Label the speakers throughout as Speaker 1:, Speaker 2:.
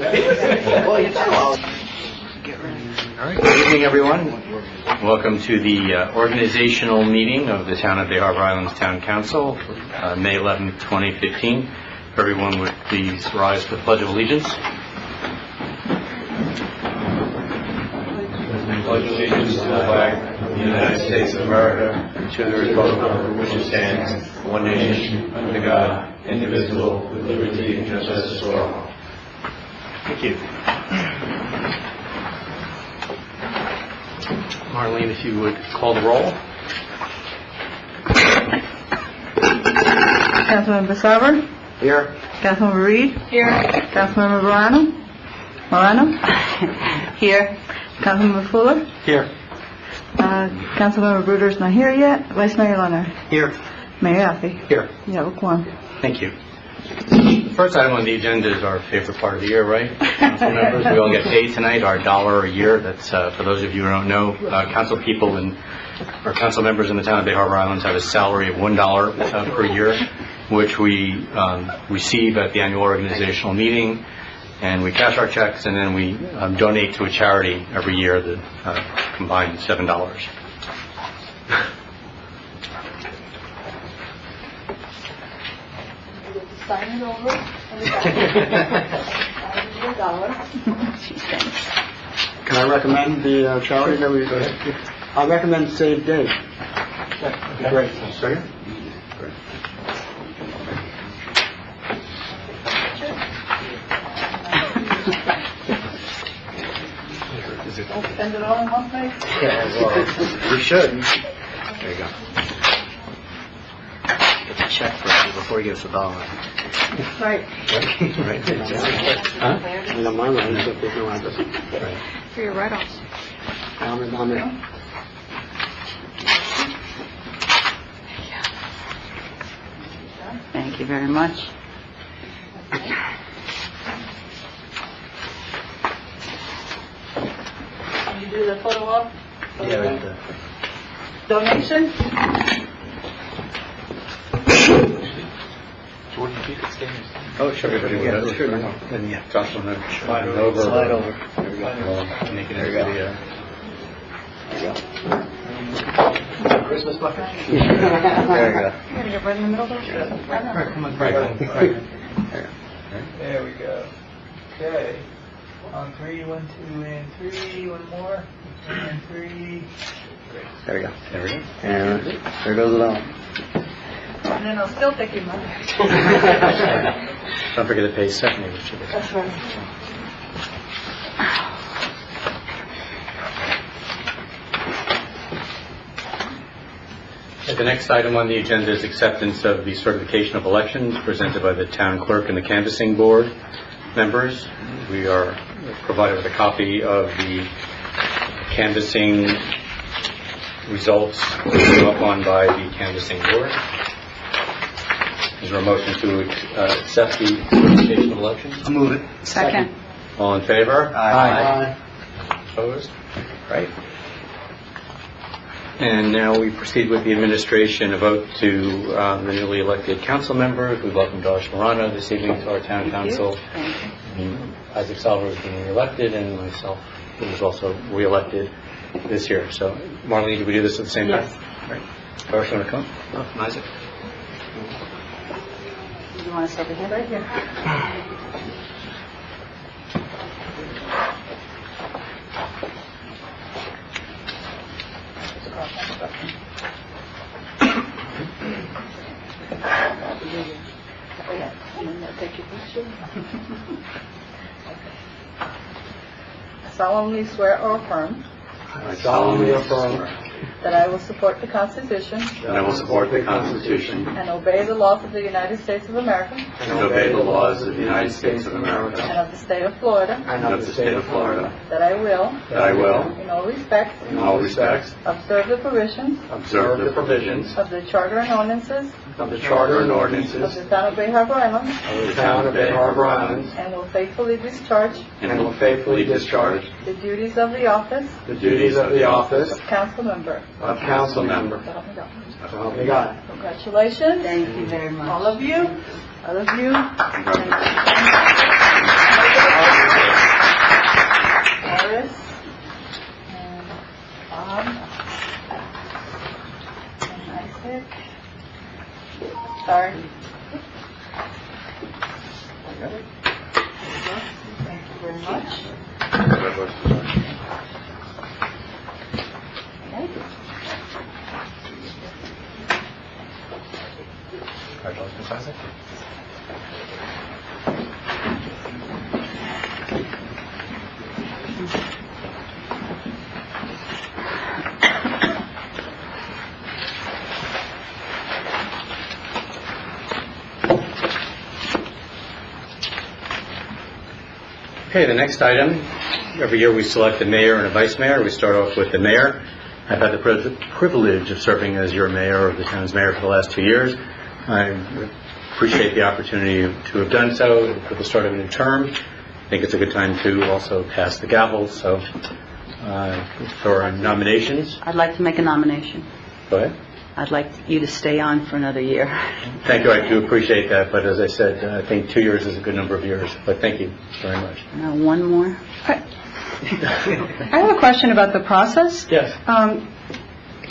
Speaker 1: Well, you know. All right. Good evening, everyone. Welcome to the organizational meeting of the Town of Bay Harbor Islands Town Council, May 11, 2015. If everyone would please rise for the Pledge of Allegiance.
Speaker 2: Pledge allegiance to the flag of the United States of America and to the republic for which it stands, one nation, under God, indivisible, with liberty and justice for all.
Speaker 1: Thank you. Marlene, if you would call the roll.
Speaker 3: Councilmember Sarver?
Speaker 1: Here.
Speaker 3: Councilmember Reed?
Speaker 4: Here.
Speaker 3: Councilmember Morano? Here. Councilmember Fuller?
Speaker 1: Here.
Speaker 3: Councilmember Bruder's not here yet. Vice Mayor Leonard?
Speaker 1: Here.
Speaker 3: Mayor Alfie?
Speaker 1: Here.
Speaker 3: You have a quorum.
Speaker 1: Thank you. The first item on the agenda is our favorite part of the year, right? Council members, we all get paid tonight, our $1 a year. That's, for those of you who don't know, council people and our council members in the Town of Bay Harbor Islands have a salary of $1 per year, which we receive at the annual organizational meeting, and we cash our checks, and then we donate to a charity every year that combined $7.
Speaker 4: Sign it over.
Speaker 5: Can I recommend the charity that we... I recommend Save Dave.
Speaker 1: Great. Second? Great.
Speaker 4: Don't spend it all in one place.
Speaker 1: Yeah, well, we should. There you go. Get the check first before he gives the $1.
Speaker 4: Right.
Speaker 1: Right.
Speaker 5: Huh? I mean, on my line, so there's no address.
Speaker 1: Right.
Speaker 4: For your write-offs.
Speaker 5: I'm in.
Speaker 3: Thank you very much.
Speaker 4: Can you do the photo op?
Speaker 1: Yeah, right.
Speaker 4: Donation?
Speaker 1: Oh, sure. Everybody sure. Then yeah, toss on that. Slide over. Slide over. There we go. Make it everybody. There you go. Christmas bucket. There you go.
Speaker 4: You gotta get right in the middle there.
Speaker 1: Right, come on. Right.
Speaker 6: There we go. Okay. On 3, 1, 2, and 3. One more. And 3.
Speaker 1: There we go. There we go.
Speaker 5: And there goes it all.
Speaker 4: And then I'll still take your money.
Speaker 1: Don't forget to pay Stephanie.
Speaker 4: That's right.
Speaker 1: The next item on the agenda is acceptance of the certification of elections presented by the town clerk and the canvassing board members. We are provided with a copy of the canvassing results put up on by the canvassing board. Is there a motion to accept the certification of elections?
Speaker 5: I'll move it.
Speaker 3: Second.
Speaker 1: All in favor?
Speaker 5: Aye.
Speaker 1: Opposed? Right. And now we proceed with the administration, a vote to the newly elected council members. We welcome Josh Morano this evening to our town council. And Isaac Salver is being re-elected, and myself, who was also re-elected this year. So, Marlene, did we do this at the same time? Right. Josh, want to come? Oh, Isaac.
Speaker 4: You want to start with him? Right here. Take your picture. I solemnly swear or affirm
Speaker 5: I solemnly affirm
Speaker 4: that I will support the Constitution
Speaker 1: And I will support the Constitution
Speaker 4: and obey the laws of the United States of America
Speaker 1: and obey the laws of the United States of America
Speaker 4: and of the state of Florida,
Speaker 1: and of the state of Florida,
Speaker 4: that I will,
Speaker 1: that I will,
Speaker 4: in all respects,
Speaker 1: in all respects,
Speaker 4: observe the provisions
Speaker 1: observe the provisions
Speaker 4: of the Charter and ordinances
Speaker 1: of the Charter and
Speaker 4: of
Speaker 1: ordinances
Speaker 4: the Town of Bay Harbor Islands,
Speaker 1: of the Town of Bay Harbor Islands,
Speaker 4: and will faithfully discharge
Speaker 1: and will faithfully discharge
Speaker 4: the duties of the office
Speaker 1: the duties of the office
Speaker 4: of council member.
Speaker 1: of council member.
Speaker 4: So help me God.
Speaker 5: So help me God.
Speaker 4: Congratulations.
Speaker 3: Thank you very much.
Speaker 4: All of you. All of you.
Speaker 1: Congratulations.
Speaker 4: much.
Speaker 1: Congratulations, Isaac. Okay, the next item, every year we select a mayor and a vice mayor. We start off with the mayor. I've had the privilege of serving as your mayor, or the town's mayor, for the last 2 years. I appreciate the opportunity to have done so for the start of a new term. I think it's a good time to also pass the gavel. So for nominations,
Speaker 7: I'd like to make a nomination.
Speaker 1: go ahead.
Speaker 7: I'd like you to stay on for another year.
Speaker 1: Thank you, I do appreciate that, but as I said, I think 2 years is a good number of years, but thank you very much.
Speaker 7: One more?
Speaker 3: I have a question about the process.
Speaker 1: Yes.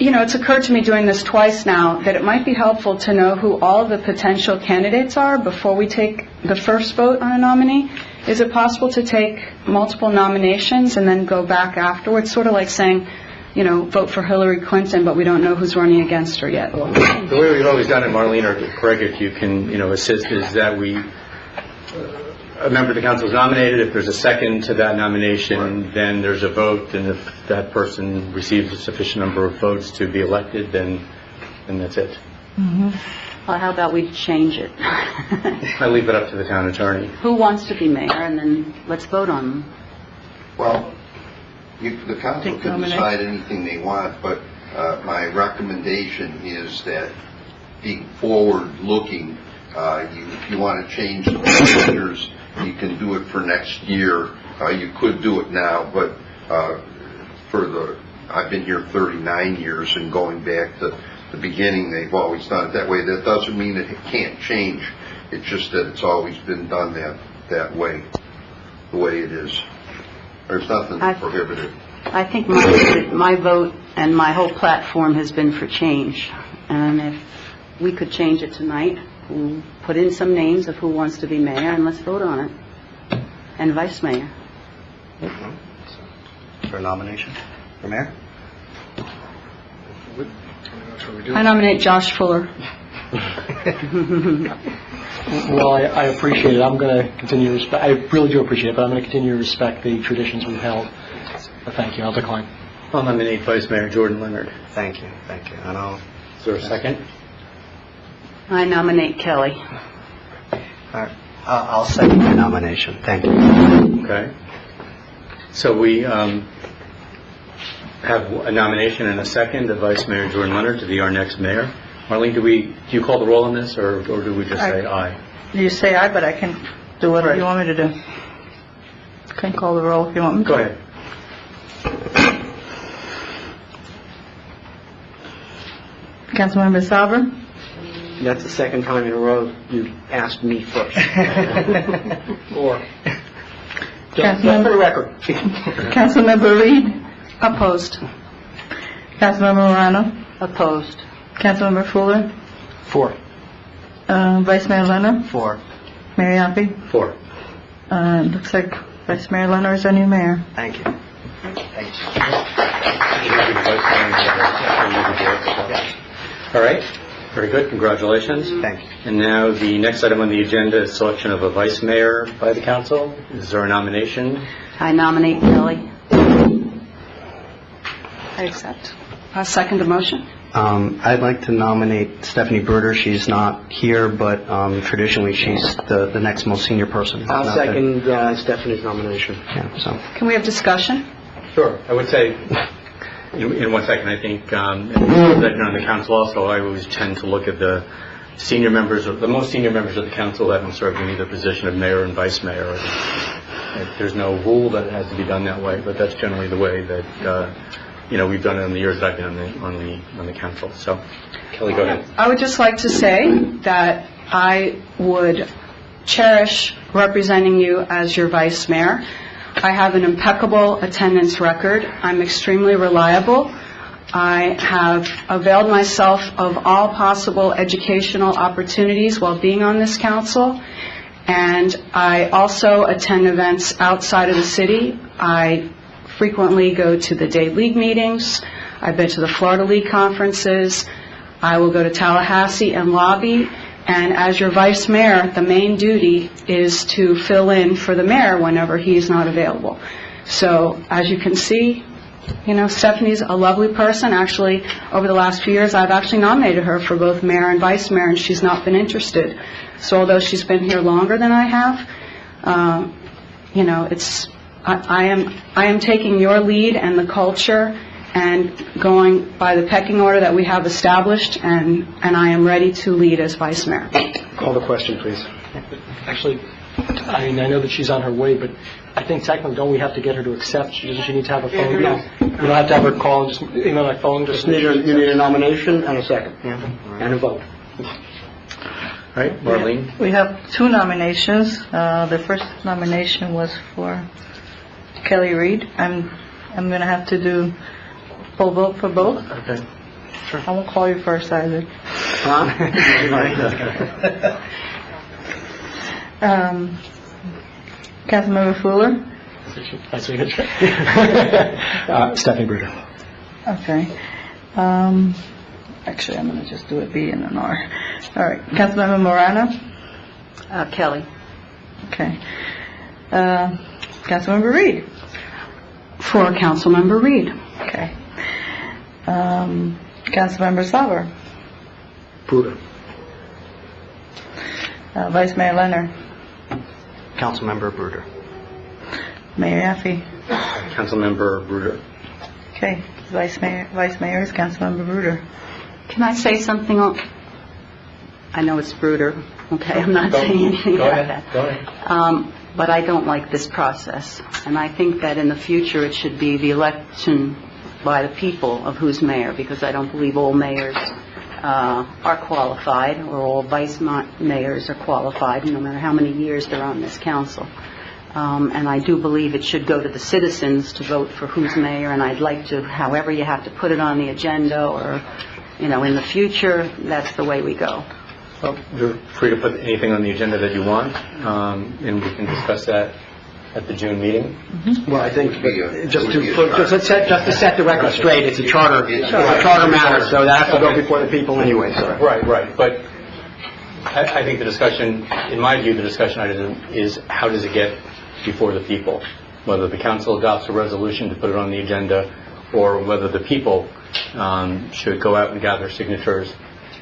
Speaker 3: It's occurred to me doing this twice now that it might be helpful to know who all of the potential candidates are before we take the first vote on a nominee. Is it possible to take multiple nominations and then go back afterwards, sort of like saying, vote for Hillary Clinton, but we don't know who's running against her yet?
Speaker 1: The way we've always done it, Marlene or Craig, if you can, assist, is that a member of the council is nominated. If there's a second to that nomination, then there's a vote, and if that person receives a sufficient number of votes to be elected, then that's it.
Speaker 7: Well, how about we change it?
Speaker 1: I leave it up to the town attorney.
Speaker 7: Who wants to be mayor, and then let's vote on them.
Speaker 8: Well, the council can decide anything they want, but my recommendation is that being forward-looking, if you want to change the procedures, you can do it for next year. You could do it now, but I've been here 39 years, and going back to the beginning, they've always done it that way. That doesn't mean that it can't change. It's just that it's always been done that way, the way it is. There's nothing prohibited.
Speaker 7: I think my vote and my whole platform has been for change. And if we could change it tonight, we'll put in some names of who wants to be mayor, and let's vote on it. And vice mayor.
Speaker 5: For a nomination for mayor?
Speaker 3: I nominate Josh Fuller.
Speaker 9: Well, I appreciate it. I'm going to continue to respect. I really do appreciate it, but I'm going to continue to respect the traditions we've held. But thank you. I'll decline.
Speaker 1: I'll nominate Vice Mayor Jordan Leonard.
Speaker 5: Thank you. And
Speaker 1: Is there a second?
Speaker 7: I nominate Kelly.
Speaker 5: I'll second your nomination. Thank you.
Speaker 1: Okay. So we have a nomination and a second of Vice Mayor Jordan Leonard to be our next mayor. Marlene, do you call the roll on this, or do we just say aye?
Speaker 3: You say aye, but I can do whatever you want me to do. Can call the roll if you want me to.
Speaker 1: Go ahead.
Speaker 3: Councilmember Salver?
Speaker 5: That's the second time in a row you asked me first. Or. Just for the record.
Speaker 3: Councilmember Reed? Opposed. Councilmember Morano?
Speaker 7: Opposed.
Speaker 3: Councilmember Fuller?
Speaker 9: For.
Speaker 3: Vice Mayor Leonard?
Speaker 5: For.
Speaker 3: Mayor Yaffe?
Speaker 1: 4.
Speaker 3: Looks like Vice Mayor Leonard is our new mayor.
Speaker 5: Thank you.
Speaker 1: All right. Very good. Congratulations.
Speaker 5: Thank you.
Speaker 1: And now the next item on the agenda is selection of a vice mayor by the council. Is there a nomination?
Speaker 7: I nominate Kelly.
Speaker 3: I accept.
Speaker 7: I'll second the motion.
Speaker 5: I'd like to nominate Stephanie Bruder. She's not here, but traditionally she's the next most senior person.
Speaker 10: I'll second Stephanie's nomination.
Speaker 5: Yeah, so.
Speaker 3: Can we have discussion?
Speaker 1: Sure. I would say, in 1 second, I think, that on the council also, I always tend to look at the most senior members of the council who haven't served in either position of mayor and vice mayor. There's no rule that it has to be done that way, but that's generally the way that, we've done it in the years that I've been on the council. So, Kelly, go ahead.
Speaker 3: I would just like to say that I would cherish representing you as your vice mayor. I have an impeccable attendance record. I'm extremely reliable. I have availed myself of all possible educational opportunities while being on this council. And I also attend events outside of the city. I frequently go to the Day League meetings. I've been to the Florida League conferences. I will go to Tallahassee and lobby. And as your vice mayor, the main duty is to fill in for the mayor whenever he is not available. So as you can see, you know, Stephanie's a lovely person. Actually, over the last few years, I've actually nominated her for both mayor and vice mayor, and she's not been interested. So although she's been here longer than I have, you know, I am taking your lead and the culture and going by the pecking order that we have established, and I am ready to lead as vice mayor.
Speaker 10: Call the question, please.
Speaker 9: Actually, I mean, I know that she's on her way, but I think technically, don't we have to get her to accept? Doesn't she need to have a phone?
Speaker 10: No.
Speaker 9: We don't have to have her call and just email my phone?
Speaker 10: You need a nomination and a second. And a vote.
Speaker 1: All right, Marlene?
Speaker 4: We have 2 nominations. The first nomination was for Kelly Reed. I'm going to have to do full vote for both.
Speaker 9: Okay.
Speaker 4: I won't call you first either. Councilmember Fuller?
Speaker 9: Stephanie Bruder.
Speaker 4: Okay. Actually, I'm going to just do a B and an R. All right. Councilmember Morano?
Speaker 7: Kelly.
Speaker 4: Okay. Councilmember Reed?
Speaker 3: For Councilmember Reed.
Speaker 4: Okay. Councilmember Sauber?
Speaker 10: Bruder.
Speaker 4: Vice Mayor Leonard?
Speaker 5: Councilmember Bruder.
Speaker 4: Mayor Yaffe?
Speaker 1: Councilmember Bruder.
Speaker 4: Okay. Vice Mayor is Councilmember Bruder.
Speaker 7: Can I say something? I know it's Bruder. Okay, I'm not saying anything about that.
Speaker 1: Go ahead.
Speaker 7: But I don't like this process. And I think that in the future it should be the election by the people of who's mayor, because I don't believe all mayors are qualified, or all vice mayors are qualified, no matter how many years they're on this council. And I do believe it should go to the citizens to vote for who's mayor, and I'd like to, however you have to put it on the agenda, or, you know, in the future, that's the way we go.
Speaker 1: Well, you're free to put anything on the agenda that you want, and we can discuss that at the June meeting.
Speaker 10: Well, I think just to set the record straight, it's a charter matter, so that has to go before the people anyway. So.
Speaker 1: Right. But I think the discussion, in my view, the discussion item is how does it get before the people? Whether the council adopts a resolution to put it on the agenda, or whether the people should go out and gather signatures,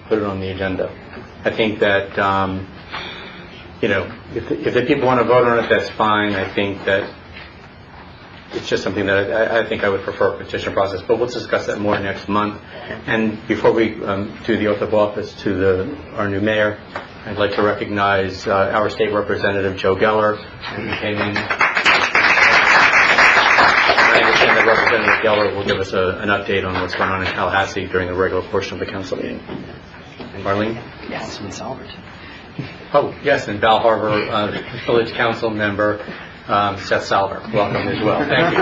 Speaker 1: put it on the agenda. I think that, you know, if the people want to vote on it, that's fine. I think that it's just something that I think I would prefer a petition process, but we'll discuss that more next month. And before we do the oath of office to our new mayor, I'd like to recognize our state representative, Joe Geller, who came in. I understand that Representative Geller will give us an update on what's going on in Tallahassee during the regular portion of the council meeting. Marlene?
Speaker 9: Yes.
Speaker 1: Oh, yes, and Val Harbor Village Council member Seth Salver. Welcome as well. Thank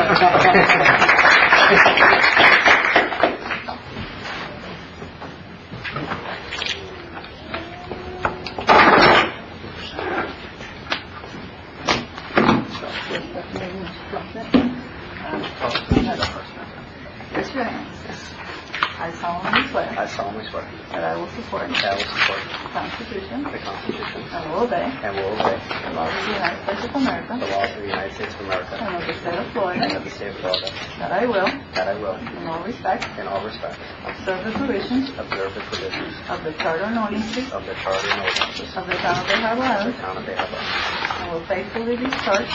Speaker 4: I solemnly swear
Speaker 5: I solemnly swear
Speaker 4: that I will support
Speaker 5: that I will support
Speaker 4: the Constitution
Speaker 5: the Constitution
Speaker 4: and will obey
Speaker 5: and will obey
Speaker 4: the laws of the United States of America
Speaker 5: the laws of the United States of America
Speaker 4: and of the state of
Speaker 5: and
Speaker 4: Florida,
Speaker 5: of the state of Florida,
Speaker 4: that I will,
Speaker 5: that I will,
Speaker 4: in all respects,
Speaker 5: in all respects,
Speaker 4: observe the provisions
Speaker 5: observe the provisions
Speaker 4: of the Charter and ordinances
Speaker 5: of the Charter and ordinances
Speaker 4: of the Town of Bay Harbor
Speaker 5: of the
Speaker 4: Island,
Speaker 5: Town of Bay Harbor,
Speaker 4: and will faithfully discharge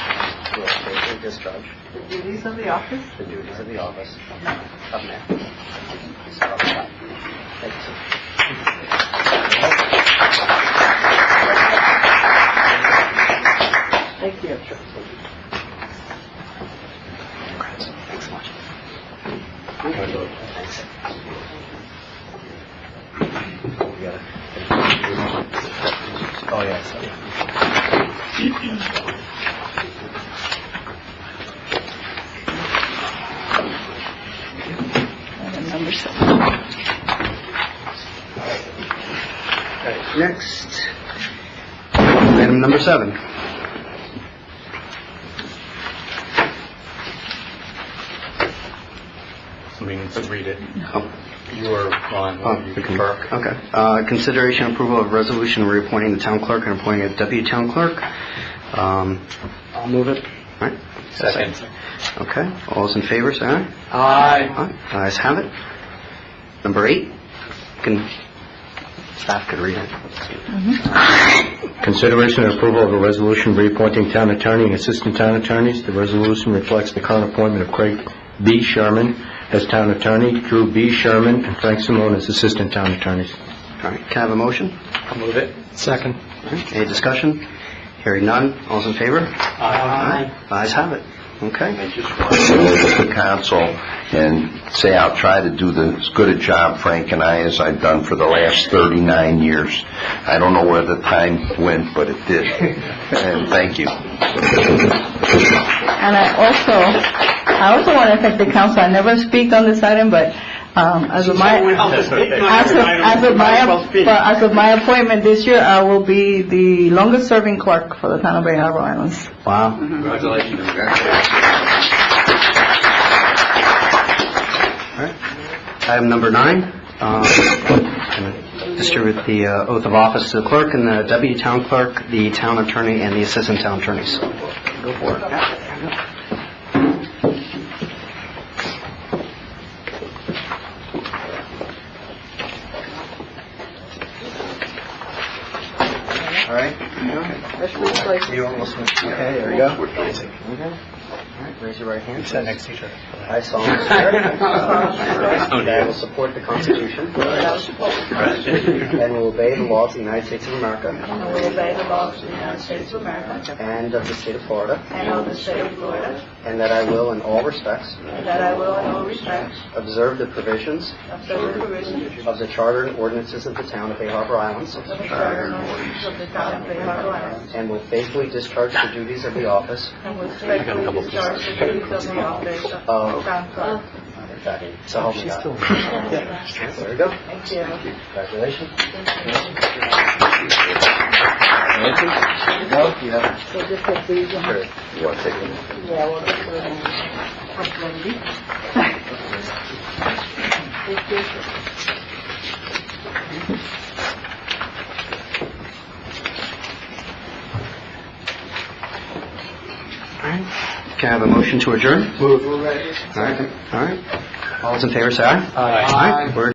Speaker 5: will faithfully discharge
Speaker 4: the duties of the office
Speaker 5: the duties of the office
Speaker 4: of mayor.
Speaker 5: of mayor. Thank you, sir.
Speaker 4: Thank you.
Speaker 5: Thanks so much. Thanks.
Speaker 1: Oh, yes.
Speaker 4: Item number 7.
Speaker 10: Next, item number 7.
Speaker 1: Somebody needs to read it.
Speaker 10: Oh.
Speaker 1: You or Ron, you can clerk.
Speaker 10: Okay. Consideration and approval of resolution reappointing the town clerk and appointing a deputy town clerk. I'll move it. All right.
Speaker 1: Second.
Speaker 10: Okay. All those in favor, say aye.
Speaker 5: Aye.
Speaker 10: Ayes have it. Number 8. Staff could read it.
Speaker 2: Consideration and approval of a resolution reappointing town attorney and assistant town attorneys. The resolution reflects the current appointment of Craig B. Sherman as town attorney, Drew B. Sherman, and Frank Simone as assistant town attorneys.
Speaker 10: All right. Can I have a motion?
Speaker 1: I'll move it.
Speaker 9: Second.
Speaker 10: All right. Any discussion? Hearing none. All those in favor? Aye. Ayes have it. Okay.
Speaker 8: I just want to go to the council and say I'll try to do as good a job, Frank and I, as I've done for the last 39 years. I don't know where the time went, but it did. And thank you.
Speaker 4: And I also want to thank the council. I never speak on this item, but as of my appointment this year, I will be the longest serving clerk for the town of Bay Harbor Islands.
Speaker 10: Wow.
Speaker 1: Congratulations.
Speaker 10: All right. Item number 9. Distribute the oath of office to the clerk and the deputy town clerk, the town attorney, and the assistant town attorneys. Go for it. All right. You almost went. Okay, there we go. Okay. All right, raise your right hand.
Speaker 1: Sit next to each other.
Speaker 10: I solemnly swear that I will support the Constitution and will obey the laws of the United States of America and of the state of Florida, and that I will in all respects observe the provisions of the charter and ordinances of the town of Bay Harbor Islands, and will faithfully discharge the duties of the office so help me God. There we go. Congratulations. No, you have. Sure. You want to take it?
Speaker 4: Yeah, we'll get
Speaker 10: All right. Can I have a motion to adjourn? Move. All right. All right. All those in favor say aye.
Speaker 1: Aye.
Speaker 10: We're